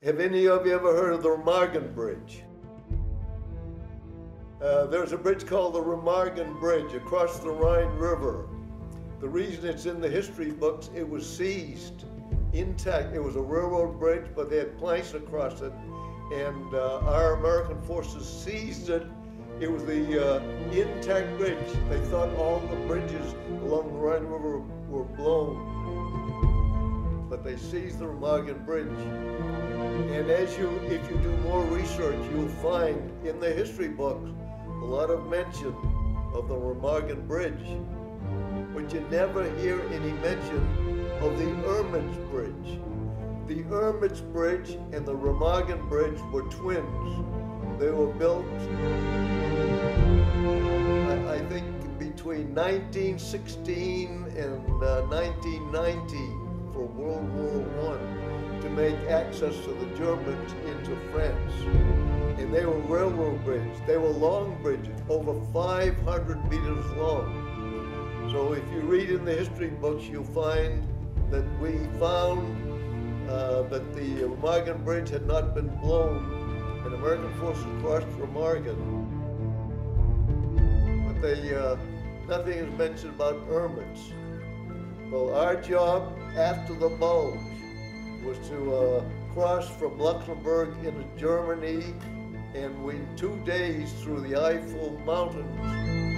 Have any of you ever heard of the Remagen Bridge? There's a bridge called the Remagen Bridge across the Rhine River. The reason it's in the history books, it was seized intact. It was a railroad bridge, but they had planks across it, and our American forces seized it. It was the intact bridge. They thought all the bridges along the Rhine River were blown, but they seized the Remagen Bridge. And if you do more research, you'll find in the history books a lot of mention of the Remagen Bridge, but you never hear any mention of the Urmitz Bridge. The Urmitz Bridge and the Remagen Bridge were twins. They were built, I think, between 1916 and 1990 for World War I to make access to the Germans into France. And they were railroad bridges. They were long bridges, over 500 meters long. So if you read in the history books, you'll find that we found that the Remagen Bridge had not been blown, and American forces crossed Remagen. But nothing is mentioned about Urmitz. Well, our job after the bulge was to cross from Luxembourg into Germany, and we, 2 days through the Eifel Mountains,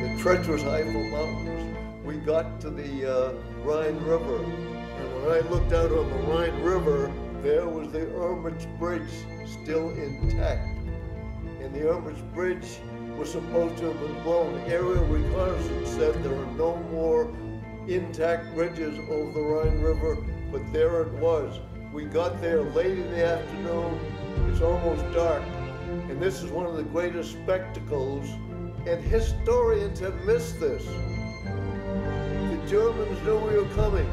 the treacherous Eifel Mountains, we got to the Rhine River. And when I looked out on the Rhine River, there was the Urmitz Bridge still intact. And the Urmitz Bridge was supposed to have been blown. Aerial reconnaissance said there were no more intact bridges over the Rhine River, but there it was. We got there late in the afternoon. It's almost dark. And this is one of the greatest spectacles, and historians have missed this. The Germans knew we were coming.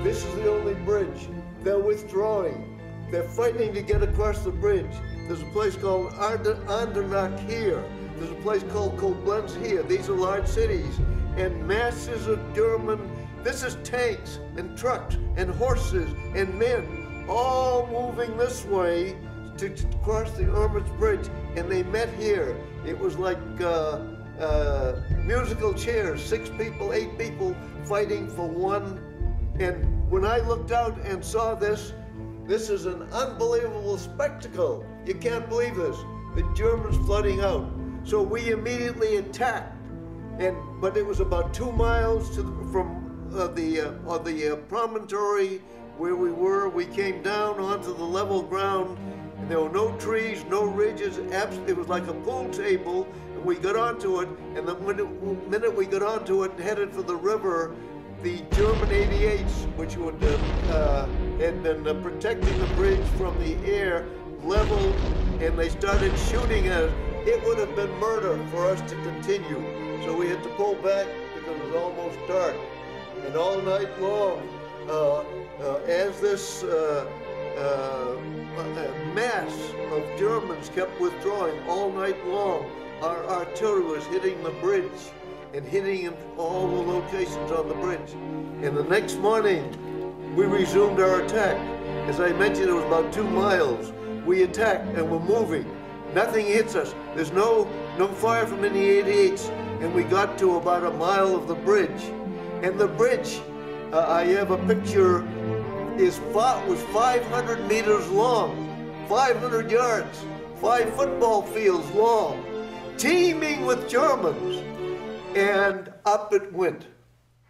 This is the only bridge. They're withdrawing. They're fighting to get across the bridge. There's a place called Andernach here. There's a place called Koblenz here. These are large cities. And masses of German, this is tanks and trucks and horses and men, all moving this way to cross the Urmitz Bridge. And they met here. It was like musical chairs, 6 people, 8 people fighting for one. And when I looked out and saw this, this is an unbelievable spectacle. You can't believe this. The Germans flooding out. So we immediately attacked. But it was about 2 miles from the promontory where we were. We came down onto the level ground, and there were no trees, no ridges. It was like a pool table, and we got onto it. And the minute we got onto it and headed for the river, the German 88s, which had been protecting the bridge from the air, leveled, and they started shooting at us. It would have been murder for us to continue. So we had to pull back because it was almost dark. And all night long, as this mass of Germans kept withdrawing all night long, our artillery was hitting the bridge and hitting in all the locations on the bridge. And the next morning, we resumed our attack. As I mentioned, it was about 2 miles. We attacked and we're moving. Nothing hits us. There's no fire from any 88s. And we got to about a mile of the bridge. And the bridge, I have a picture, was 500 meters long, 500 yards, 5 football fields long, teeming with Germans. And up it went.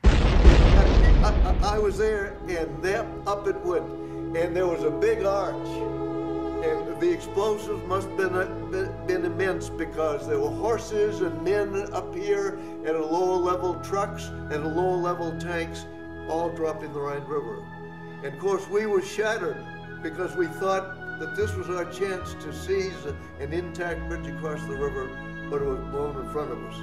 I was there, and up it went. And there was a big arch. And the explosives must have been immense, because there were horses and men up here, and a lower level trucks and a lower level tanks, all dropped in the Rhine River. And of course we were shattered, because we thought that this was our chance to seize an intact bridge across the river, but it was blown in front of us.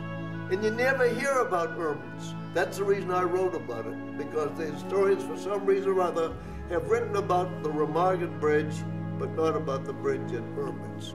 And you never hear about Urmitz. That's the reason I wrote about it, because the historians, for some reason or other, have written about the Remagen Bridge, but not about the bridge at Urmitz.